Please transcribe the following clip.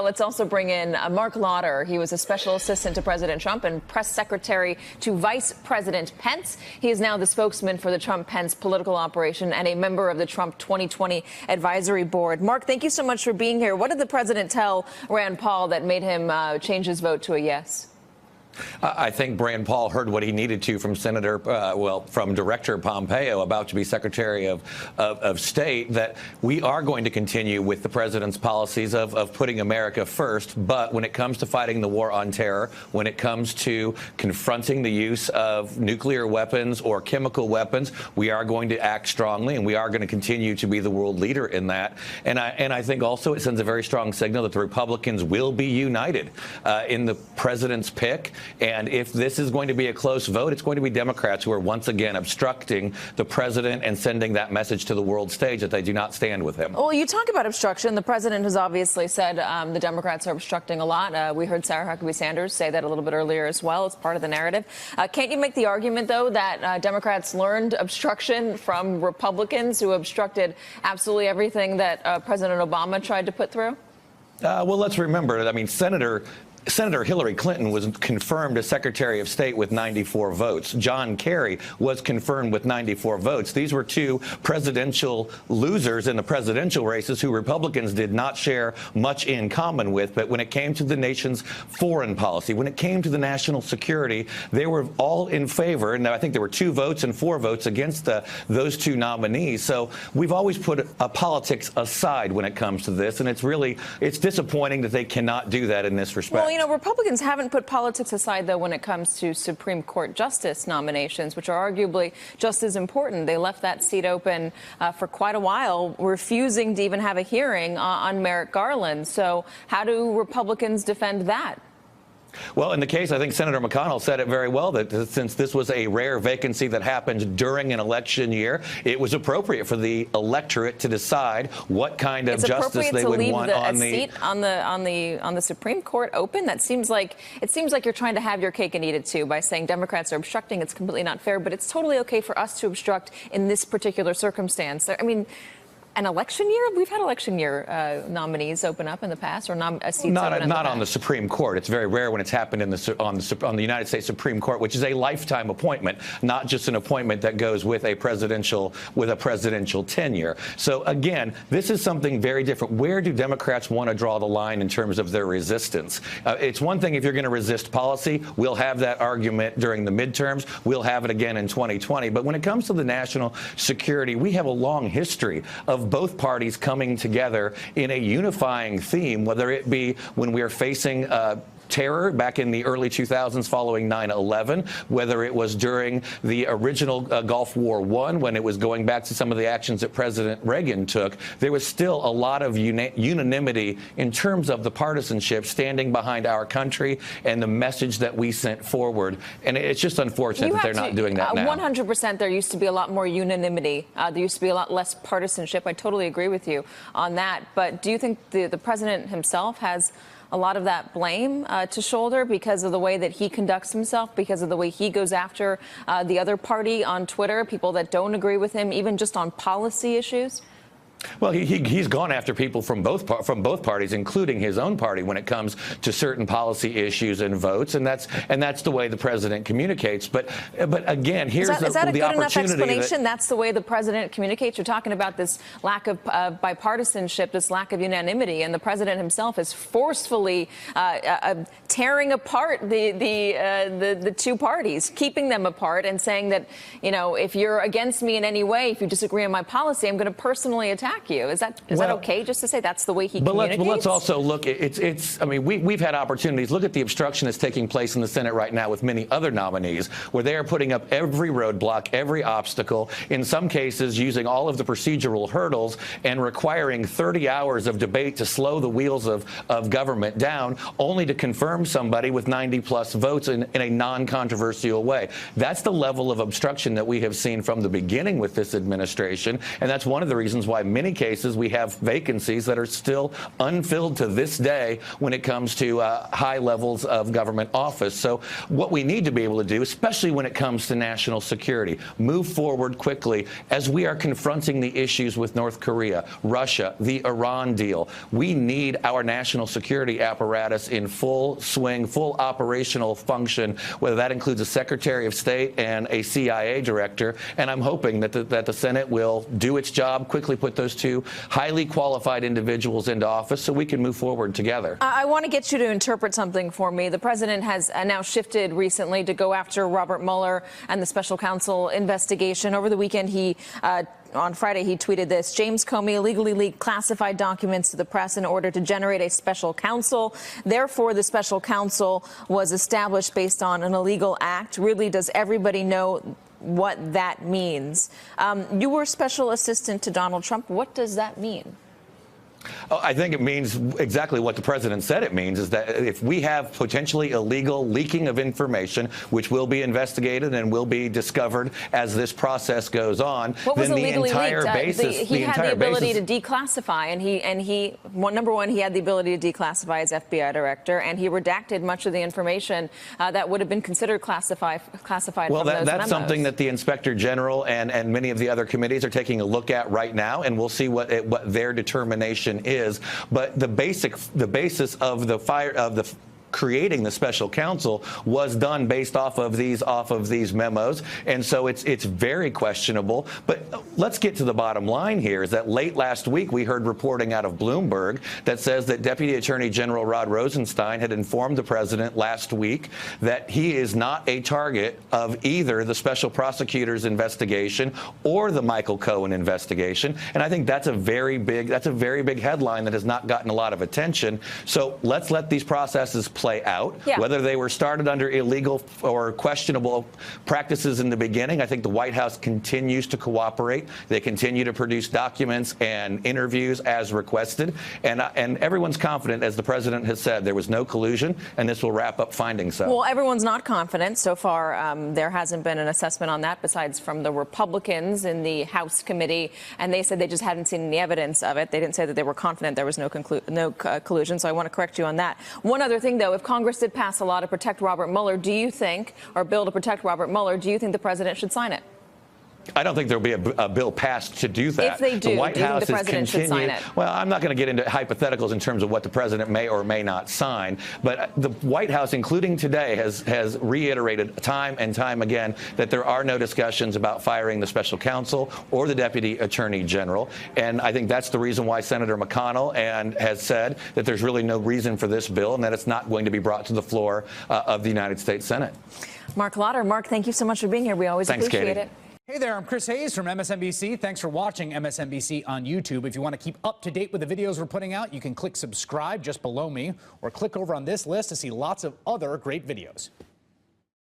Let's also bring in Mark Lauder. He was a special assistant to President Trump and press secretary to Vice President Pence. He is now the spokesman for the Trump-Pence political operation and a member of the Trump 2020 advisory board. Mark, thank you so much for being here. What did the president tell Rand Paul that made him change his vote to a yes? I think Rand Paul heard what he needed to from from Director Pompeo, about to be Secretary of State, that we are going to continue with the president's policies of putting America first. But when it comes to fighting the war on terror, when it comes to confronting the use of nuclear weapons or chemical weapons, we are going to act strongly, and we are going to continue to be the world leader in that. And I think also it sends a very strong signal that the Republicans will be united in the president's pick. And if this is going to be a close vote, it's going to be Democrats who are once again obstructing the president and sending that message to the world stage that they do not stand with him. Well, you talk about obstruction. The president has obviously said the Democrats are obstructing a lot. We heard Sarah Huckabee Sanders say that a little bit earlier as well. It's part of the narrative. Can't you make the argument, though, that Democrats learned obstruction from Republicans who obstructed absolutely everything that President Obama tried to put through? Well, let's remember, I mean, Senator Hillary Clinton was confirmed as Secretary of State with 94 votes. John Kerry was confirmed with 94 votes. These were two presidential losers in the presidential races who Republicans did not share much in common with. But when it came to the nation's foreign policy, when it came to the national security, they were all in favor. And I think there were 2 votes and 4 votes against those 2 nominees. So we've always put politics aside when it comes to this. And it's disappointing that they cannot do that in this respect. Well, you know, Republicans haven't put politics aside, though, when it comes to Supreme Court justice nominations, which are arguably just as important. They left that seat open for quite a while, refusing to even have a hearing on Merrick Garland. So how do Republicans defend that? Well, in the case, I think Senator McConnell said it very well, that since this was a rare vacancy that happened during an election year, it was appropriate for the electorate to decide what kind of justice they would want on the seat on the Supreme Court open. That seems like you're trying to have your cake and eat it too by saying Democrats are obstructing. It's completely not fair, but it's totally okay for us to obstruct in this particular circumstance. I mean, an election year? We've had election year nominees open up in the past, or seats not open on the Supreme Court. It's very rare when it's happened on the United States Supreme Court, which is a lifetime appointment, not just an appointment that goes with a presidential tenure. So again, this is something very different. Where do Democrats want to draw the line in terms of their resistance? It's one thing if you're going to resist policy. We'll have that argument during the midterms. We'll have it again in 2020. But when it comes to the national security, we have a long history of both parties coming together in a unifying theme, whether it be when we are facing terror back in the early 2000s following 9/11, whether it was during the original Gulf War I, when it was going back to some of the actions that President Reagan took. There was still a lot of unanimity in terms of the partisanship standing behind our country and the message that we sent forward. And it's just unfortunate that they're not doing that now. 100%. There used to be a lot more unanimity. There used to be a lot less partisanship. I totally agree with you on that. But do you think the president himself has a lot of that blame to shoulder because of the way that he conducts himself, because of the way he goes after the other party on Twitter, people that don't agree with him, even just on policy issues? Well, he's gone after people from both parties, including his own party, when it comes to certain policy issues and votes, and that's the way the president communicates. But again, here's the opportunity. Is that a good enough explanation? That's the way the president communicates. You're talking about this lack of bipartisanship, this lack of unanimity, and the president himself is forcefully tearing apart the 2 parties, keeping them apart, and saying that, you know, if you're against me in any way, if you disagree on my policy, I'm going to personally attack you. Is that okay just to say that's the way he communicates? But let's also look. I mean, we've had opportunities. Look at the obstruction that's taking place in the Senate right now with many other nominees, where they are putting up every roadblock, every obstacle, in some cases using all of the procedural hurdles and requiring 30 hours of debate to slow the wheels of government down, only to confirm confirm somebody with 90-plus votes in a non-controversial way. That's the level of obstruction that we have seen from the beginning with this administration, and that's one of the reasons why in many cases we have vacancies that are still unfilled to this day when it comes to high levels of government office. So what we need to be able to do, especially when it comes to national security, move forward quickly as we are confronting the issues with North Korea, Russia, the Iran deal. We need our national security apparatus in full swing, full operational function, whether that includes a Secretary of State and a CIA director. And I'm hoping that the Senate will do its job, quickly put those two highly qualified individuals into office so we can move forward together. I want to get you to interpret something for me. The president has now shifted recently to go after Robert Mueller and the special counsel investigation. Over the weekend, on Friday, he tweeted this: James Comey illegally leaked classified documents to the press in order to generate a special counsel. Therefore, the special counsel was established based on an illegal act. Really, does everybody know what that means? You were special assistant to Donald Trump. What does that mean? I think it means exactly what the president said it means, is that if we have potentially illegal leaking of information, which will be investigated and will be discovered as this process goes on, what was then the illegally entire leaked? basis... He had the ability to declassify, number one, he had the ability to declassify as FBI director, and he redacted much of the information that would have been considered classified well, from those that's memos. something that the Inspector General and many of the other committees are taking a look at right now, and we'll see what their determination is. But the basis of creating the special counsel was done based off of these memos, and so it's very questionable. But let's get to the bottom line here: is that late last week we heard reporting out of Bloomberg that says that Deputy Attorney General Rod Rosenstein had informed the president last week that he is not a target of either the special prosecutor's investigation or the Michael Cohen investigation. And I think that's a very big headline that has not gotten a lot of attention. So let's let these processes play out. Yeah. Whether they were started under illegal or questionable practices in the beginning, I think the White House continues to cooperate. They continue to produce documents and interviews as requested. And everyone's confident, as the president has said, there was no collusion, and this will wrap up finding so. Well, everyone's not confident. So far, there hasn't been an assessment on that besides from the Republicans in the House committee, and they said they just hadn't seen any evidence of it. They didn't say that they were confident there was no collusion, so I want to correct you on that. One other thing, though, if Congress did pass a law to protect Robert Mueller, do you think, or a bill to protect Robert Mueller, do you think the president should sign it? I don't think there'll be a bill passed to do that. If they do, the White House the president should sign it? Well, I'm not going to get into hypotheticals in terms of what the president may or may not sign, but the White House, including today, has reiterated time and time again that there are no discussions about firing the special counsel or the deputy attorney general. And I think that's the reason why Senator McConnell has said that there's really no reason for this bill and that it's not going to be brought to the floor of the United States Senate. Mark Lauder. Mark, thank you so much for being here. We always appreciate it. Hey there, I'm Chris Hayes from MSNBC. Thanks for watching MSNBC on YouTube. If you want to keep up to date with the videos we're putting out, you can click subscribe just below me or click over on this list to see lots of other great videos.